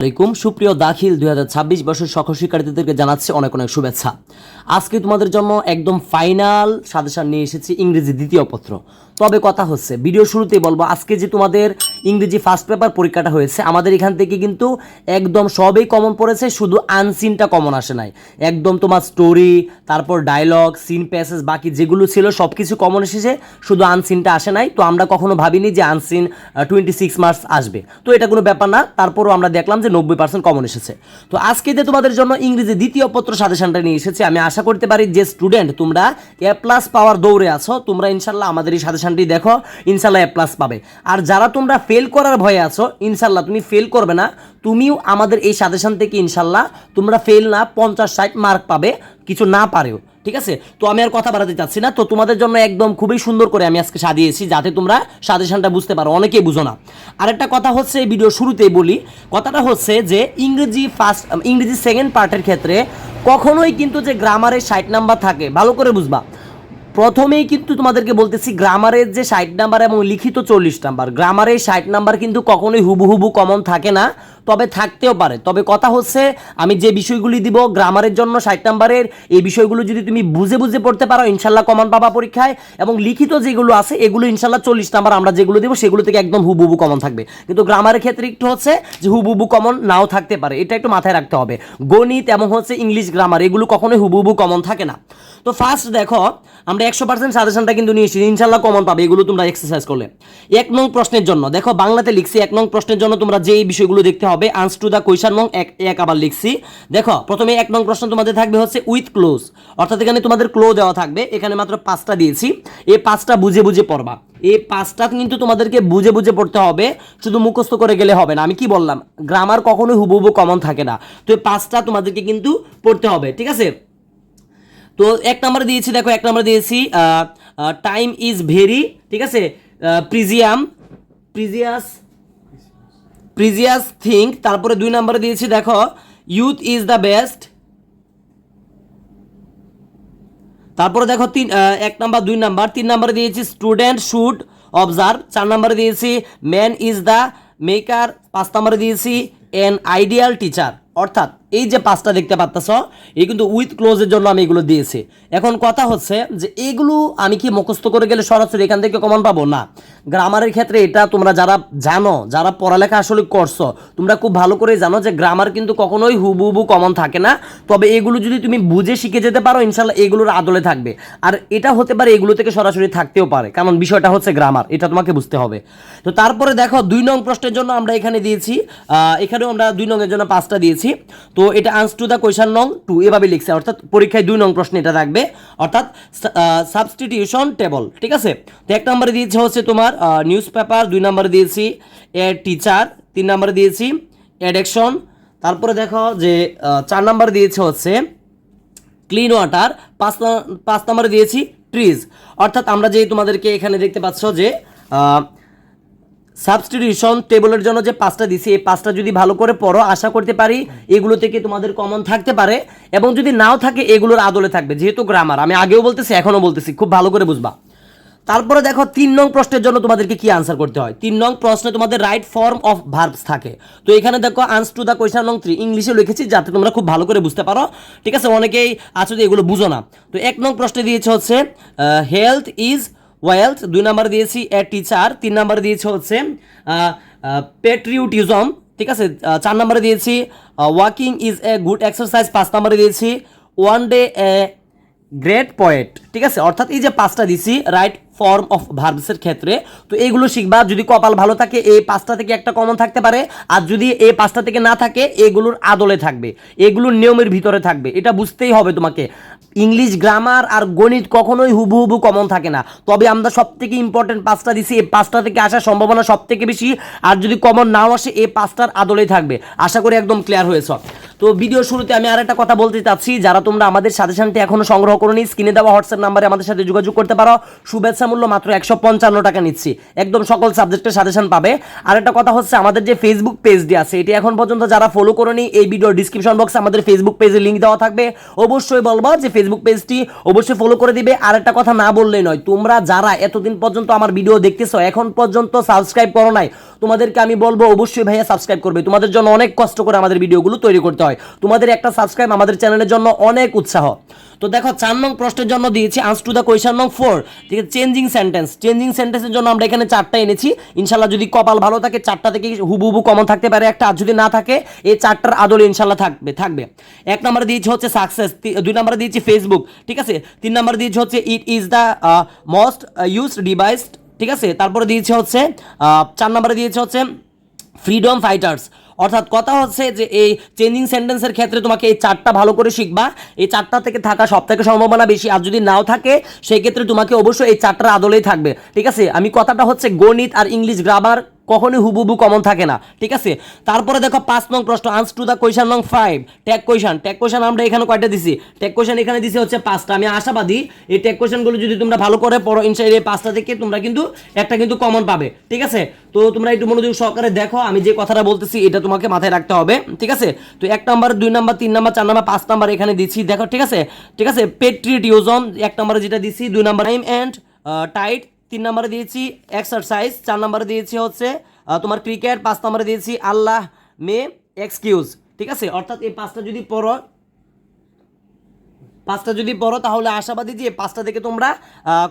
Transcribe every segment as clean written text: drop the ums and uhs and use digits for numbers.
আসসালামাইকুম সুপ্রিয় দাখিল 2026 বর্ষের সকল শিক্ষার্থীদেরকে জানাচ্ছি অনেক অনেক শুভেচ্ছা। আজকে তোমাদের জন্য একদম ফাইনাল সাজেশন নিয়ে এসেছি ইংরেজি দ্বিতীয় পত্র। তবে কথা হচ্ছে ভিডিও শুরুতেই বলবো, আজকে যে তোমাদের ইংরেজি ফার্স্ট পেপার পরীক্ষাটা হয়েছে আমাদের এখান থেকে কিন্তু একদম সবই কমন পড়েছে, শুধু আনসিনটা কমন আসে নাই। একদম তোমার স্টোরি, তারপর ডায়লগ, সিন প্যাসেজ, বাকি যেগুলো ছিল সব কিছু কমন এসেছে, শুধু আনসিনটা আসে নাই। তো আমরা কখনো ভাবিনি যে আনসিন 26 মার্কস আসবে, তো এটা কোনো ব্যাপার না। তারপরও আমরা দেখলাম যে 90% কমন এসেছে। তো আজকে যে তোমাদের জন্য ইংরেজি দ্বিতীয় পত্র সাজেশনটা নিয়ে এসেছি, আমি আশা করতে পারি যে স্টুডেন্ট তোমরা এ প্লাস পাওয়ার দৌড়ে আছো, তোমরা ইনশাল্লাহ আমাদের এই সাজেশনটি দেখো, ইনশাল্লাহ এ প্লাস পাবে। আর যারা তোমরা ফেল করার ভয়ে আছো, ইনশাল্লাহ তুমি ফেল করবে না, তুমিও আমাদের এই সাজেশন থেকে ইনশাল্লাহ তোমরা ফেল না 50-60 মার্ক পাবে, কিছু না পারেও। ঠিক আছে, তো আমি আর কথা বাড়াতে চাচ্ছি না। তো তোমাদের জন্য একদম খুবই সুন্দর করে আমি আজকে সাজিয়েছি যাতে তোমরা সাজেশনটা বুঝতে পারো, অনেকেই বুঝো না। আরেকটা কথা হচ্ছে, এই ভিডিও শুরুতেই বলি, কথাটা হচ্ছে যে ইংরেজি সেকেন্ড পার্টের ক্ষেত্রে কখনোই কিন্তু যে গ্রামারের 60 নাম্বার থাকে, ভালো করে বুঝবা। প্রথমেই কিন্তু তোমাদেরকে বলতেছি, গ্রামারের যে 60 নাম্বার এবং লিখিত 40 নাম্বার, গ্রামারের 60 নাম্বার কিন্তু কখনোই হুবহু কমন থাকে না, তবে থাকতেও পারে। তবে কথা হচ্ছে, আমি যে বিষয়গুলি দিব গ্রামারের জন্য 60 নাম্বারের, এই বিষয়গুলো যদি তুমি বুঝে বুঝে পড়তে পারো ইনশাল্লাহ কমন পাবা পরীক্ষায়। এবং লিখিত যেগুলো আছে এগুলো ইনশাল্লাহ 40 নাম্বার আমরা যেগুলো দেবো সেগুলো থেকে একদম হুবহু কমন থাকবে। কিন্তু গ্রামারের ক্ষেত্রে একটু হচ্ছে যে হুবহু কমন নাও থাকতে পারে, এটা একটু মাথায় রাখতে হবে। গণিত এবং হচ্ছে ইংলিশ গ্রামার এগুলো কখনোই হুবহু কমন থাকে না। তো ফার্স্ট দেখো, আমরা 100% সাজেশনটা কিন্তু নিয়ে এসেছি, ইনশাল্লাহ কমন পাবে এগুলো তোমরা এক্সারসাইজ করলে। 1 নং প্রশ্নের জন্য দেখো, বাংলাতে লিখছি 1 নং প্রশ্নের জন্য তোমরা যে এই বিষয়গুলো দেখতে হবে, আনসার টু দ্য কোয়েশ্চন নং 1 আবার লিখছি। দেখো প্রথমে 1 নং প্রশ্ন তোমাদের থাকবে হচ্ছে উইথ ক্লোজ, অর্থাৎ এখানে তোমাদের ক্লো দেওয়া থাকবে, এখানে মাত্র 5টা দিয়েছি, এই 5টা বুঝে বুঝে পড়বা। এই 5টা কিন্তু তোমাদেরকে বুঝে বুঝে পড়তে হবে, শুধু মুখস্থ করে গেলে হবে না। আমি কি বললাম, গ্রামার কখনোই হুবহু কমন থাকে না, তো এই 5টা তোমাদেরকে কিন্তু পড়তে হবে, ঠিক আছে। তো 1 নাম্বার দিয়েছি, দেখো 1 নাম্বার দিয়েছি টাইম ইজ ভেরি, ঠিক আছে, প্রিজিয়াস থিঙ্ক। তারপরে 2 নাম্বারে দিয়েছি দেখো ইউথ ইজ দ্য বেস্ট। তারপরে দেখো 1 নাম্বার 2 নাম্বার 3 নাম্বারে দিয়েছি স্টুডেন্ট শুড অবজার্ভ। 4 নাম্বারে দিয়েছি ম্যান ইজ দ্য মেকার। 5 নাম্বারে দিয়েছি এন আইডিয়াল টিচার। অর্থাৎ এই যে 5টা দেখতে পাচ্ছ, এই কিন্তু উইথ ক্লোজের জন্য আমি এগুলো দিয়েছি। এখন কথা হচ্ছে যে এগুলো আমি কি মুখস্থ করে গেলে সরাসরি এখান থেকে কমন পাবো না। গ্রামারের ক্ষেত্রে এটা তোমরা যারা জানো, যারা পড়ালেখা আসলে করছো, তোমরা খুব ভালো করে জানো যে গ্রামার কিন্তু কখনোই হুবহু কমন থাকে না। তবে এগুলো যদি তুমি বুঝে শিখে যেতে পারো ইনশাল্লাহ এগুলোর আদলে থাকবে। আর এটা হতে পারে এগুলো থেকে সরাসরি থাকতেও পারে, কারণ বিষয়টা হচ্ছে গ্রামার, এটা তোমাকে বুঝতে হবে। তো তারপরে দেখো 2 নং প্রশ্নের জন্য আমরা এখানে দিয়েছি, এখানেও আমরা 2 নং এর জন্য 5টা দিয়েছি। তো এটা আনসার টু দ্য কোয়েশ্চন নং 2 এভাবে লিখছে, অর্থাৎ পরীক্ষায় 2 নং প্রশ্নে এটা থাকবে, অর্থাৎ সাবস্টিটিউশন টেবল, ঠিক আছে। তো 1 নম্বরে দিয়েছে হচ্ছে তোমার নিউজ পেপার, 2 নম্বরে দিয়েছি এ টিচার, 3 নম্বরে দিয়েছি অ্যাডেকশন। তারপরে দেখো যে 4 নম্বরে দিয়েছে হচ্ছে ক্লিন ওয়াটার, 5 নম্বরে দিয়েছি ট্রিজ। অর্থাৎ আমরা যে তোমাদেরকে এখানে দেখতে পাচ্ছ যে সাবস্টিটিউশন টেবলের জন্য যে 5টা দিছি, এই 5টা যদি ভালো করে পড়ো আশা করতে পারি এগুলো থেকে তোমাদের কমন থাকতে পারে, এবং যদি নাও থাকে এগুলোর আদলে থাকবে, যেহেতু গ্রামার আমি আগেও বলতেছি এখনও বলতেছি, খুব ভালো করে বুঝবা। তারপরে দেখো 3 নং প্রশ্নের জন্য তোমাদেরকে কি আনসার করতে হয়। 3 নং প্রশ্নে তোমাদের রাইট ফর্ম অফ ভার্বস থাকে। তো এখানে দেখো আনসার টু দ্য কোয়েশ্চন নং 3 ইংলিশে লিখেছি যাতে তোমরা খুব ভালো করে বুঝতে পারো, ঠিক আছে। অনেকেই আছো যে এগুলো বুঝো না। তো 1 নং প্রশ্নে দিয়েছে হচ্ছে হেলথ ইজ ওয়েলথ। 2 নাম্বার দিয়েছি এ টিচার। 3 নাম্বারে দিয়েছে হচ্ছে পেট্রিওটিজম, ঠিক আছে। 4 নাম্বারে দিয়েছি walking is a good exercise. 5 নাম্বারে দিয়েছি one day a great poet, ঠিক আছে। অর্থাৎ এই যে 5টা দিছি রাইট ফর্ম অফ ভার্বসের ক্ষেত্রে, তো এইগুলো শিখবা। যদি কপাল ভালো থাকে এই 5টা থেকে একটা কমন থাকতে পারে, আর যদি এই 5টা থেকে না থাকে এগুলোর আদলে থাকবে, এগুলোর নিয়মের ভিতরে থাকবে, এটা বুঝতেই হবে তোমাকে। ইংলিশ গ্রামার আর গণিত কখনোই হুবহু কমন থাকে না, তবে আমরা সব থেকে ইম্পর্টেন্ট 5টা দিছি, এই 5টা থেকে আসার সম্ভাবনা সব থেকে বেশি। আর যদি কমন নাও আসে এই 5টার আদলেই থাকবে। আশা করি একদম ক্লিয়ার হয়েছে। তো ভিডিও শুরুতে আমি আরেকটা কথা বলতে চাচ্ছি, যারা তোমরা আমাদের সাজেশনটি এখনো সংগ্রহ করোনি, স্ক্রিনে দেওয়া হোয়াটসঅ্যাপ নাম্বারে আমাদের সাথে যোগাযোগ করতে পারো। শুভেচ্ছা মূল্য মাত্র 155 টাকা নিচ্ছি, একদম সকল সাবজেক্টের সাজেশন পাবে। আরেকটা কথা হচ্ছে, আমাদের যে ফেসবুক পেজটি আছে এটি এখন পর্যন্ত যারা ফলো করোনি, এই ভিডিওর ডিসক্রিপশন বক্সে আমাদের ফেসবুক পেজের লিঙ্ক দেওয়া থাকবে, অবশ্যই বলবো যে ফেসবুক পেজটি অবশ্যই ফলো করে দিবে। আরেকটা কথা না বললেই নয়, তোমরা যারা এতদিন পর্যন্ত আমার ভিডিও দেখতেছো এখন পর্যন্ত সাবস্ক্রাইব করো নাই, তোমাদেরকে আমি বলবো অবশ্যই ভাইয়া সাবস্ক্রাইব করবে। তোমাদের জন্য অনেক কষ্ট করে আমাদের ভিডিওগুলো তৈরি করতে হয়, তোমাদের একটা সাবস্ক্রাইব আমাদের চ্যানেলের জন্য অনেক উৎসাহ। তো দেখো 4 নং প্রশ্নের জন্য দিয়েছি আনসার টু দ্য কোয়েশ্চন নং 4, ঠিক আছে। চেঞ্জিং সেন্টেন্সের জন্য আমরা এখানে 4টা এনেছি। ইনশাল্লাহ যদি কপাল ভালো থাকে 4টা থেকে হুবহু কমন থাকতে পারে একটা, আর যদি না থাকে এই 4টার আদলে ইনশাল্লাহ থাকবে। 1 নম্বরে দিয়েছি হচ্ছে সাকসেস, 2 নম্বরে দিয়েছি ফেসবুক, ঠিক আছে। 3 নম্বরে দিয়েছি হচ্ছে it is the most used device, ঠিক আছে। তারপরে দিয়েছে হচ্ছে 4 নম্বরে দিয়েছে হচ্ছে ফ্রিডম ফাইটার্স। অর্থাৎ কথা হচ্ছে যে এই চেঞ্জিং সেন্টেন্সের ক্ষেত্রে তোমাকে এই 4টা ভালো করে শিখবা, এই 4টা থেকে থাকা সব থেকে সম্ভাবনা বেশি, আর যদি নাও থাকে সেই ক্ষেত্রে তোমাকে অবশ্যই এই 4টার আদলেই থাকবে, ঠিক আছে। আমি কথাটা হচ্ছে গণিত আর ইংলিশ গ্রামার কখনোই হুবহু কমন থাকে না, ঠিক আছে। তারপরে দেখো 5 নং প্রশ্ন আনসার টু দ্য কোয়েশ্চন নং 5, ট্যাগ কোয়েশ্চন আমরা এখানে কয়টা দিছি, ট্যাগ কোয়েশ্চন এখানে দিছি হচ্ছে 5টা। আমি আশাবাদী এই ট্যাগ কোয়েশ্চনগুলো যদি তোমরা ভালো করে পড়ো ইনশাআল্লাহ এই 5টা থেকে তোমরা কিন্তু একটা কিন্তু কমন পাবে, ঠিক আছে। তো তোমরা একটু মনোযোগ সহকারে দেখো, আমি যে কথাটা বলতেছি এটা তোমাকে মাথায় রাখতে হবে, ঠিক আছে। তো 1 number 2 number 3 number 4 number 5 number এখানে দিচ্ছি, দেখো, ঠিক আছে। ঠিক আছে, পেট্রিয়টিজম 1 নম্বরে যেটা দিছি, 2 নাম্বার টাইম এন্ড টাইট, 3 নম্বরে দিয়েছি এক্সারসাইজ, 4 নম্বরে দিয়েছি হচ্ছে তোমার ক্রিকেট, 5 নম্বরে দিয়েছি আল্লাহ মে এক্সকিউজ, ঠিক আছে। অর্থাৎ এই 5টা যদি পড়ো তাহলে আশাবাদী যে 5টা থেকে তোমরা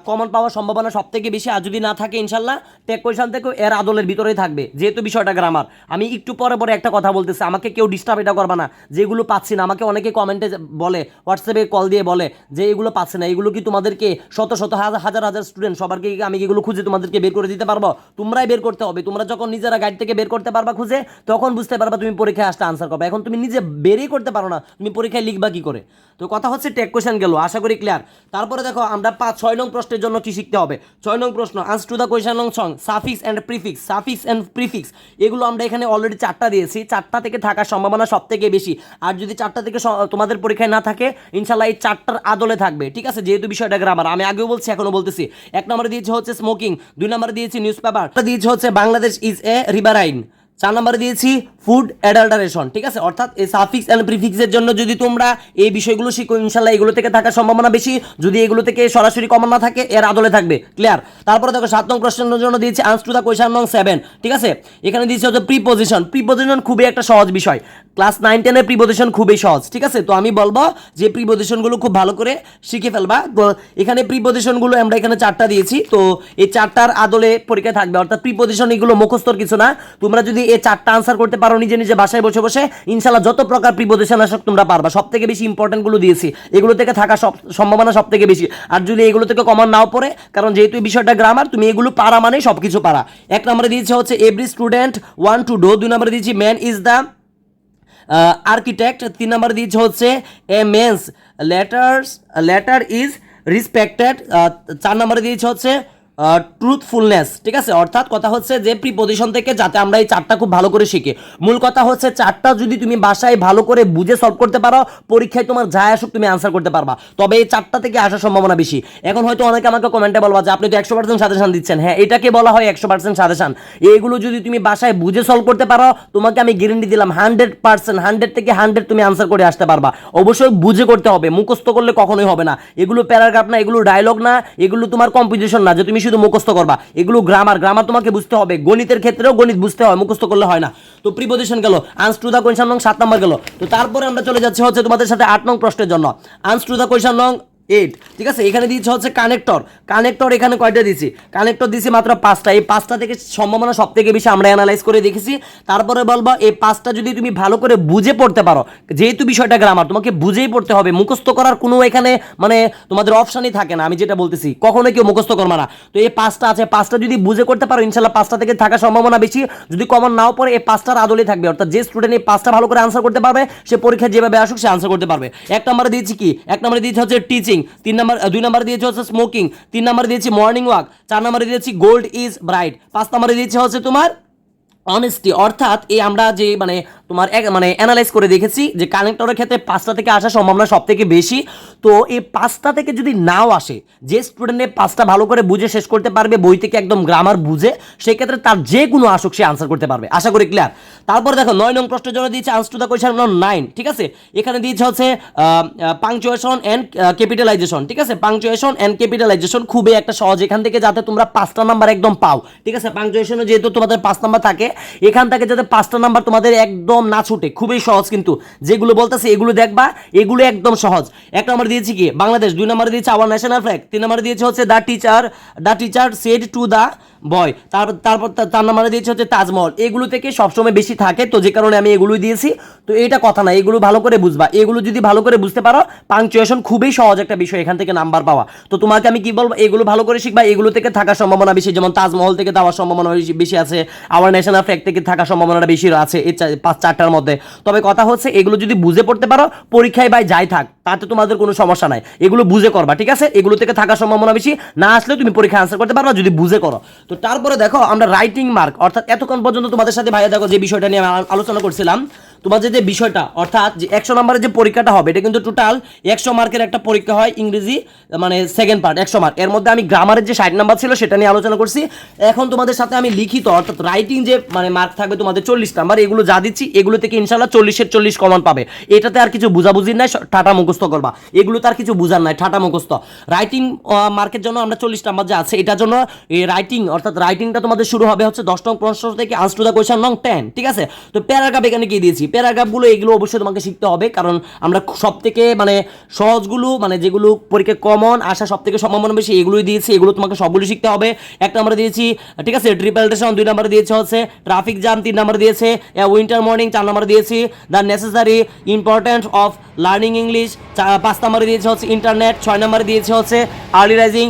কমন পাওয়ার সম্ভাবনা সব থেকে বেশি, আর যদি না থাকে ইনশাল্লাহ টেক কোয়েশ্চন থেকেও এর আদলের ভিতরেই থাকবে, যেহেতু বিষয়টা গ্রামার। আমি একটু পরে একটা কথা বলতেছি, আমাকে কেউ ডিস্টার্ব এটা করবা না, যেগুলো পাচ্ছি না। আমাকে অনেকে কমেন্টে বলে, হোয়াটসঅ্যাপে কল দিয়ে বলে যে এগুলো পাচ্ছে না, এগুলো কি তোমাদেরকে শত হাজার স্টুডেন্ট সবারকে আমি এগুলো খুঁজে তোমাদেরকে বের করে দিতে পারবো? তোমরাই বের করতে হবে। তোমরা যখন নিজেরা গাইড থেকে বের করতে পারবা খুঁজে, তখন বুঝতে পারবা তুমি পরীক্ষায় আসতে আনসার করবে। এখন তুমি নিজে বেরই করতে পারো না, তুমি পরীক্ষায় লিখবা কি করে? তো কথা হচ্ছে টেক কোয়েশ্চন গেল, আশা করি ক্লিয়ার। তারপরে দেখো আমরা 6 নং প্রশ্নের জন্য কি শিখতে হবে। 6 নং প্রশ্ন আনসার টু দ্য কোয়েশ্চন নং সং, সাফিক্স এন্ড প্রিফিক্স এগুলো আমরা এখানে অলরেডি 4টা দিয়েছি, 4টা থেকে থাকার সম্ভাবনা সব থেকে বেশি। আর যদি 4টা থেকে তোমাদের পরীক্ষায় না থাকে ইনশাল্লাহ এই 4টার আদলে থাকবে, ঠিক আছে, যেহেতু বিষয়টা গ্রামার। আমি আগেও বলছি এখনো বলতেছি। 1 নম্বরে দিয়েছে হচ্ছে স্মোকিং, 2 নম্বরে দিয়েছি নিউজ পেপার, দিয়েছে হচ্ছে বাংলাদেশ ইজ এ রিভারাইন, 4 নম্বরে দিয়েছি ফুড অ্যাডাল্টারেশন, ঠিক আছে। অর্থাৎ এই সাফিক্স অ্যান্ড প্রিফিক্সের জন্য যদি তোমরা এই বিষয়গুলো শিখো ইনশাল্লাহ এগুলো থেকে থাকার সম্ভাবনা বেশি, যদি এগুলো থেকে সরাসরি কমন না থাকে এর আদলে থাকবে, ক্লিয়ার। তারপরে দেখো 7 নং প্রশ্নের জন্য দিয়েছি আনসার টু দ্য কোয়েশ্চন নং 7, ঠিক আছে। এখানে দিয়েছি হচ্ছে প্রিপোজিশন খুবই একটা সহজ বিষয়, ক্লাস 9-10 প্রিপোজিশন খুবই সহজ, ঠিক আছে। তো আমি বলবো যে প্রিপোজিশনগুলো খুব ভালো করে শিখে ফেলবা। তো এখানে প্রিপোজিশনগুলো আমরা এখানে 4টা দিয়েছি, তো এই 4টার আদলে পরীক্ষা থাকবে। অর্থাৎ প্রিপোজিশন এগুলো মুখস্থর কিছু না, তোমরা যদি এই 4টা আনসার করতে পারো নিজে বাসায় বসে বসে ইনশাল্লাহ যত প্রকার প্রিপোজিশন আসুক তোমরা পারবা। সব থেকে বেশি ইম্পর্টেন্ট গুলো দিয়েছি, এগুলো থেকে থাকা সম্ভাবনা সব থেকে বেশি। আর যদি এগুলো থেকে কমন নাও পড়ে, কারণ যেহেতু এই বিষয়টা গ্রামার, তুমি এগুলো পারা মানে সবকিছু পারা। 1 নম্বরে দিয়েছে হচ্ছে every student want to do, 2 নম্বরে দিয়েছি ম্যান ইজ দ্য আর্কিটেক্ট, 3 নম্বরে দিয়েছে হচ্ছে এ মেন্স লেটার ইজ রেসপেক্টেড, 4 নম্বরে দিয়েছে হচ্ছে ট্রুথফুলনেস, ঠিক আছে। অর্থাৎ কথা হচ্ছে যে প্রিপোজিশন থেকে যাতে আমরা এই 4টা খুব ভালো করে শিখি। মূল কথা হচ্ছে 4টা যদি তুমি বাসায় ভালো করে বুঝে সলভ করতে পারো, পরীক্ষায় তোমার যায় আসুক তুমি আনসার করতে পারবা, তবে এই 4টা থেকে আসার সম্ভাবনা বেশি। এখন হয়তো অনেকে আমাকে কমেন্টে বলবা যে আপনি তো 100% সাজেশন দিচ্ছেন। হ্যাঁ, এটাকে বলা হয় 100% সাজেশন। এইগুলো যদি তুমি বাসায় বুঝে সলভ করতে পারো, তোমাকে আমি গ্যারান্টি দিলাম 100%, 100 থেকে 100 তুমি আনসার করে আসতে পারবা। অবশ্যই বুঝে করতে হবে, মুখস্থ করলে কখনোই হবে না। এগুলো প্যারাগ্রাফ না, এগুলো ডায়লগ না, এগুলো তোমার কম্পোজিশন না যে তুমি শুধু মুখস্থ করবা। এগুলো গ্রামার তোমাকে বুঝতে হবে। গণিতের ক্ষেত্রেও গণিত বুঝতে হয়, মুখস্থ করলে হয় না। তো প্রিপোজিশন গেল, আনসার টু দ্য কোয়েশ্চন নং 7 নম্বর গেল। তো তারপরে আমরা চলে যাচ্ছি হচ্ছে তোমাদের সাথে 8 নং প্রশ্নের জন্য আনসার টু দ্য কোয়েশ্চন নং 8, ঠিক আছে। এখানে দিয়েছে হচ্ছে কানেক্টর এখানে কয়টা দিয়েছি? কানেক্টর দিয়েছি মাত্র 5টা। এই 5টা থেকে সম্ভাবনা সব থেকে বেশি আমরা অ্যানালাইজ করে দেখেছি। তারপরে বলবো এই 5টা যদি তুমি ভালো করে বুঝে পড়তে পারো, যেহেতু বিষয়টা গ্রামার তোমাকে বুঝেই পড়তে হবে, মুখস্থ করার কোনো এখানে মানে তোমাদের অপশনই থাকে না। আমি যেটা বলতেছি কখনোই কেউ মুখস্থ করবে না। তো এই 5টা আছে, 5টা যদি বুঝে করতে পারো ইনশাল্লাহ 5টা থেকে থাকার সম্ভাবনা বেশি। যদি কমন নাও পড়ে এই 5টার আদলে থাকবে। অর্থাৎ যে স্টুডেন্ট এই 5টা ভালো করে আনসার করতে পারবে সে পরীক্ষায় যেভাবে আসুক সে আনসার করতে পারবে। 1 নম্বরে দিয়েছি কি? 1 নম্বরে দিয়েছি হচ্ছে টিচিং, 2 নম্বরে দিয়েছি হচ্ছে স্মোকিং, 3 নম্বরে দিয়েছি মর্নিং ওয়াক, 4 নম্বরে দিয়েছি গোল্ড ইজ ব্রাইট, 5 নম্বরে দিয়েছি হচ্ছে তোমার অনেস্টি। অর্থাৎ এই আমরা যে মানে তোমার মানে অ্যানালাইজ করে দেখেছি যে কানেক্টরের ক্ষেত্রে 5টা থেকে আসার সম্ভাবনা সব থেকে বেশি। তো এই 5টা থেকে যদি নাও আসে, যে স্টুডেন্টে 5টা ভালো করে বুঝে শেষ করতে পারবে, বই থেকে একদম গ্রামার বুঝে, সেই ক্ষেত্রে তার যে কোনো আসুক সে আনসার করতে পারবে। আশা করি ক্লিয়ার। তারপরে দেখো 9 নং প্রশ্নের জন্য দিয়েছে আনসার টু দ্য কোয়েশ্চন নম্বর 9, ঠিক আছে। এখানে দিয়েছে হচ্ছে পাংচুয়েশন এন্ড ক্যাপিটালাইজেশন, ঠিক আছে। পাংচুয়েশন এন্ড ক্যাপিটালাইজেশন খুবই একটা সহজ, এখান থেকে যাতে তোমরা 5টা নাম্বার একদম পাও, ঠিক আছে। পাংচুয়েশনে যেহেতু তোমাদের 5 নাম্বার থাকে, এখান থেকে যাতে 5টা নাম্বার তোমাদের একদম না ছুটে, খুবই সহজ কিন্তু। যেগুলো বলতেছে এগুলো দেখবা, এগুলো একদম সহজ। 1 নম্বর দিয়েছি কি বাংলাদেশ, 2 নম্বরে দিয়েছে আওয়ার ন্যাশনাল ফ্ল্যাগ, 3 নম্বরে দিয়েছে হচ্ছে the teacher said to the boy, তারপর 4 নম্বরে দিয়েছে হচ্ছে তাজমহল। এগুলো থেকে সবসময় বেশি থাকে, তো যে কারণে আমি এগুলোই দিয়েছি। তো এটা কথা না, এগুলো ভালো করে বুঝবা, এগুলো যদি ভালো করে বুঝতে পারো, পাংচুয়েশন খুবই সহজ একটা বিষয় এখান থেকে নাম্বার পাওয়া। তো তোমাকে আমি কি বলবো, এগুলো ভালো করে শিখবা, এগুলো থেকে থাকার সম্ভাবনা বেশি। যেমন তাজমহল থেকে দেওয়ার সম্ভাবনা বেশি আছে, আওয়ার ন্যাশনাল ফ্ল্যাগ থেকে থাকার সম্ভাবনাটা বেশি আছে এই 4টার মধ্যে। তবে কথা হচ্ছে এগুলো যদি বুঝে পড়তে পারো, পরীক্ষায় ভাই যাই থাক তাতে তোমাদের কোনো সমস্যা নাই, এগুলো বুঝে করবা, ঠিক আছে। এগুলো থেকে থাকার সম্ভাবনা বেশি, না আসলে তুমি পরীক্ষা আনসার করতে পারবা যদি বুঝে করো। তো তারপরে দেখো আমরা রাইটিং মার্ক, অর্থাৎ এতক্ষণ পর্যন্ত তোমাদের সাথে ভাইয়া দেখো যে বিষয়টা নিয়ে আলোচনা করছিলাম, তোমাদের যে বিষয়টা অর্থাৎ যে 100 নম্বরের যে পরীক্ষাটা হবে, এটা কিন্তু টোটাল 100 মার্কের একটা পরীক্ষা হয়, ইংরেজি মানে সেকেন্ড পার্ট 100 মার্ক। এর মধ্যে আমি গ্রামারের যে 60 নাম্বার ছিল সেটা নিয়ে আলোচনা করছি। এখন তোমাদের সাথে আমি লিখিত অর্থাৎ রাইটিং যে মানে মার্ক থাকবে তোমাদের 40 নাম্বার, এগুলো যা দিচ্ছি এগুলো থেকে ইনশাল্লাহ 40-এর 40 কমন পাবে। এটাতে আর কিছু বুঝাবুঝির নাই, ঠাটা মুখস্থ করবা, এগুলো তার কিছু বুঝার নাই, ঠাটা মুখস্থ। রাইটিং মার্কের জন্য আমরা 40 নাম্বার যে আছে এটার জন্য এই রাইটিং অর্থাৎ রাইটিংটা তোমাদের শুরু হবে হচ্ছে 10 নং প্রশ্ন থেকে আনসার টু দ্য কোয়েশ্চন নং 10, ঠিক আছে। তো প্যারাগ্রাফ এখানে কি দিয়েছি, প্যারাগ্রাফগুলো এগুলো অবশ্যই তোমাকে শিখতে হবে, কারণ আমরা সব থেকে মানে সহজগুলো মানে যেগুলো পরীক্ষায় কমন আসা সব থেকে সম্ভাবনা বেশি এগুলোই দিয়েছি, এগুলো তোমাকে সবগুলো শিখতে হবে। 1 নম্বরে দিয়েছি, ঠিক আছে, ট্রিপেলটেশন, 2 নম্বরে দিয়েছে হচ্ছে ট্রাফিক জ্যাম, 3 নম্বরে দিয়েছে উইন্টার মর্নিং, 4 নম্বরে দিয়েছি the necessary importance of learning English, 5 নম্বরে দিয়েছে হচ্ছে ইন্টারনেট, 6 নম্বরে দিয়েছে হচ্ছে আর্লি রাইজিং,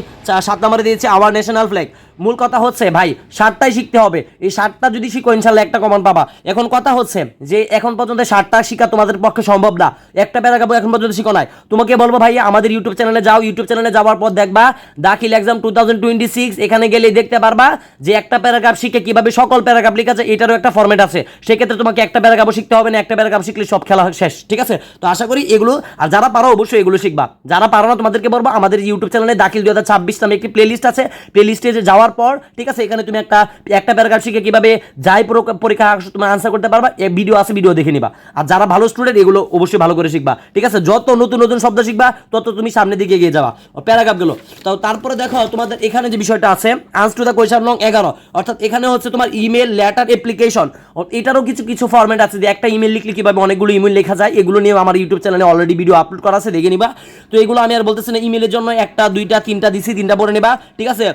7 নম্বরে দিয়েছে আওয়ার ন্যাশনাল ফ্ল্যাগ। মূল কথা হচ্ছে ভাই 7টাই শিখতে হবে, এই 7টা যদি শিখো ইনশাল্লাহ একটা কমন পাবা। এখন কথা হচ্ছে যে এখন পর্যন্ত 7টা শিখা তোমাদের পক্ষে সম্ভব না, একটা প্যারাগ্রাফ এখন পর্যন্ত শিখো নাই। তোমাকে বলবো ভাই আমাদের ইউটিউব চ্যানেলে যাও, ইউটিউব চ্যানেলে যাওয়ার পর দেখবা দাখিল এক্সাম 2026, এখানে গেলেই দেখতে পারবা যে একটা প্যারাগ্রাফ শিখে কিভাবে সকল প্যারাগ্রাফ লেখা আছে, এটারও একটা ফরম্যাট আছে। সেক্ষেত্রে তোমাকে একটা প্যারাগ্রাফও শিখতে হবে না, একটা প্যারাগ্রাফ শিখলে সব খেলা শেষ, ঠিক আছে। তো আশা করি এগুলো, আর যারা পারো অবশ্যই এগুলো শিখবা, যারা পারো না তোমাদেরকে বলবো আমাদের ইউটিউব চ্যানেলে দাখিল 2026 নামে একটি প্লেলিস্ট আছে, প্লেলিস্টে যাওয়ার পর, ঠিক আছে, এখানে তুমি একটা প্যারাগ্রাফ শিখে কিভাবে যাই পরীক্ষা তুমি আনসার করতে পারবা, এই ভিডিও আছে, ভিডিও দেখে নিবা। আর যারা ভালো স্টুডেন্ট এগুলো অবশ্যই ভালো করে শিখবা, ঠিক আছে। যত নতুন নতুন শব্দ শিখবা তত তুমি সামনের দিকে এগিয়ে যাবা প্যারাগ্রাফগুলো। তো তারপরে দেখো তোমাদের এখানে যে বিষয়টা আছে আনসার টু দ্য কোয়েশ্চন নং 11, অর্থাৎ এখানে হচ্ছে তোমার ইমেল লেটার অ্যাপ্লিকেশন, এটারও কিছু ফরম্যাট আছে যে একটা ইমেল লিখলে কিভাবে অনেকগুলো ইমেল লেখা যায়, এগুলো নিয়ে আমার ইউটিউব চ্যানেলে অলরেডি ভিডিও আপলোড করা আছে, দেখে নিবা। তো এগুলো আমি আর বলতেছি না, ইমেলের জন্য 1টা 2টা 3টা দিছি, 3টা পড়ে নিবা, ঠিক আছে।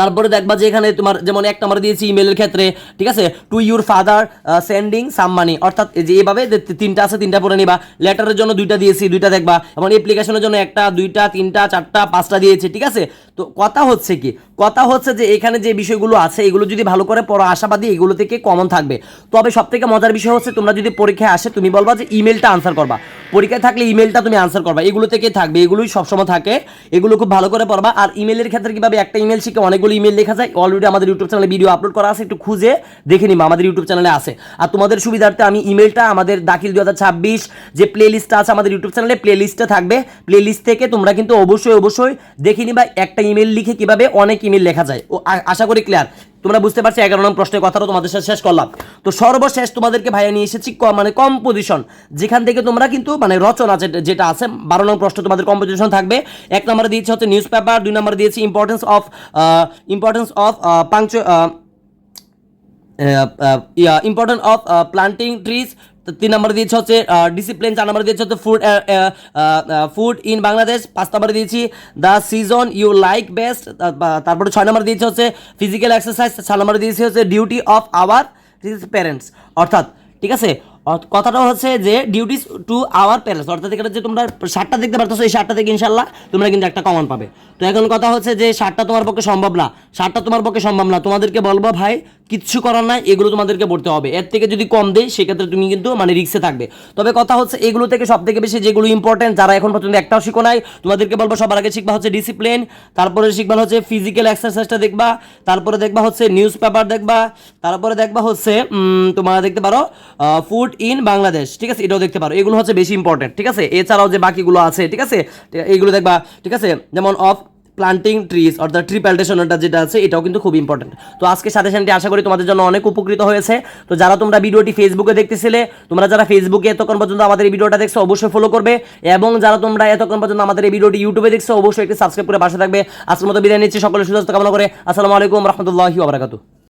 তারপরে দেখবা যে এখানে তোমার যেমন 1 নম্বরে দিয়েছি ইমেলের ক্ষেত্রে, ঠিক আছে, টু ইউর ফাদার সেন্ডিং সাম মানি, অর্থাৎ যে এইভাবে 3টা আছে 3টা পড়ে নিবা। লেটারের জন্য 2টা দিয়েছি, 2টা দেখবা। এবং অ্যাপ্লিকেশনের জন্য 1টা 2টা 3টা 4টা 5টা দিয়েছি, ঠিক আছে। তো কথা হচ্ছে কি, কথা হচ্ছে যে এখানে যে বিষয়গুলো আছে এগুলো যদি ভালো করে পড়ো, আশাবাদী এগুলো থেকে কমন থাকবে। তবে সব থেকে মজার বিষয় হচ্ছে তোমরা যদি পরীক্ষায় আসে তুমি বলবা যে ইমেলটা আনসার করবা, পরীক্ষায় থাকলে ইমেলটা তুমি আনসার করবা, এগুলো থেকে থাকবে, এগুলোই সবসময় থাকে, এগুলো খুব ভালো করে পড়বা। আর ইমেলের ক্ষেত্রে কিভাবে একটা ইমেল শিখে অনেকগুলো ইমেল লেখা যায় অলরেডি আমাদের ইউটিউব চ্যানেলে ভিডিও আপলোড করা আছে, একটু খুঁজে দেখে নিবা, আমাদের ইউটিউব চ্যানেলে আছে। আর তোমাদের সুবিধার্থে আমি ইমেলটা আমাদের দাখিল 2026 যে প্লে লিস্টটা আছে আমাদের ইউটিউব চ্যানেলে, প্লে লিস্টে থাকবে, প্লে লিস্ট থেকে তোমরা কিন্তু অবশ্যই দেখে নিবা একটা ইমেল লিখে কিভাবে অনেক ইমেল লেখা যায়। ও আশা করি ক্লিয়ার, তোমরা বুঝতে পারছো। 11 নং প্রশ্নের কথাটা তোমাদের সাথে শেষ করলাম। তো সর্বশেষ তোমাদেরকে ভাইয়া নিয়ে এসেছি মানে কম্পোজিশন, যেখান থেকে তোমরা কিন্তু মানে রচনা যেটা আছে 12 নং প্রশ্ন তোমাদের কম্পোজিশন থাকবে। 1 নম্বরে দিয়েছে হচ্ছে নিউজ পেপার, 2 নম্বরে দিয়েছি ইম্পর্টেন্স অফ প্লান্টিং ট্রিজ, 3 নম্বরে দিয়েছে হচ্ছে ডিসিপ্লিন, 4 নম্বরে দিয়েছে হচ্ছে ফুড ইন বাংলাদেশ, 5 নম্বরে দিয়েছি the season you like best, তারপরে 6 নম্বরে দিয়েছে হচ্ছে ফিজিক্যাল এক্সারসাইজ, 7 নম্বরে দিয়েছে হচ্ছে ডিউটি অফ আওয়ার প্যারেন্টস, অর্থাৎ ঠিক আছে কথাটা হচ্ছে যে ডিউটিস টু আওয়ার প্যারেন্টস, অর্থাৎ এখানে যে তোমরা 7টা দেখতে পারতো এই 7টা থেকে ইনশাল্লাহ তোমরা কিন্তু একটা কমন পাবে। তো এখন কথা হচ্ছে যে 7টা তোমার পক্ষে সম্ভব না, 7টা তোমার পক্ষে সম্ভব না, তোমাদেরকে বলবো ভাই কিচ্ছু করার নাই, এগুলো তোমাদেরকে পড়তে হবে। এর থেকে যদি কম দেয় সেক্ষেত্রে তুমি কিন্তু মানে রিস্কে থাকবে। তবে কথা হচ্ছে এগুলো থেকে সব থেকে বেশি যেগুলো ইম্পর্টেন্ট, যারা এখন পর্যন্ত একটাও শিখো নাই, তোমাদেরকে বলবো সবার আগে শিখবা হচ্ছে ডিসিপ্লিন, তারপরে শিখবা হচ্ছে ফিজিক্যাল এক্সারসাইজটা দেখবা, তারপরে দেখবা হচ্ছে নিউজ পেপার দেখবা, তারপরে দেখবা হচ্ছে তোমরা দেখতে পারো ফুড ইন বাংলাদেশ, ঠিক আছে, এটাও দেখতে পারো। এগুলো হচ্ছে বেশি ইম্পর্টেন্ট, ঠিক আছে। এছাড়াও যে বাকিগুলো আছে, ঠিক আছে, এইগুলো দেখবা, ঠিক আছে, যেমন অফ প্লান্টিং ট্রিজ অর্থাৎ ট্রি প্ল্যান্টেশনটা যেটা আছে এটাও কিন্তু খুব ইম্পর্টেন্ট। তো আজকে সাজেশনটি আশা করি তোমাদের জন্য অনেক উপকৃত হয়েছে। তো যারা তোমরা ভিডিওটি ফেসবুকে দেখতেছিলে, তোমরা যারা ফেসবুকে এতক্ষণ পর্যন্ত আমাদের এই ভিডিওটা দেখছো অবশ্যই ফলো করবে, এবং যারা তোমরা এতক্ষণ পর্যন্ত আমাদের এই ভিডিওটি ইউটিউবে দেখছো অবশ্যই একটি সাবস্ক্রাইব করে পাশে থাকবে। আজকের মতো বিদায় নিচ্ছি, সকলের সুস্বাস্থ্য কামনা করে। আসসালামু আলাইকুম রহমতুল্লাহি ওয়া বারাকাতুহু।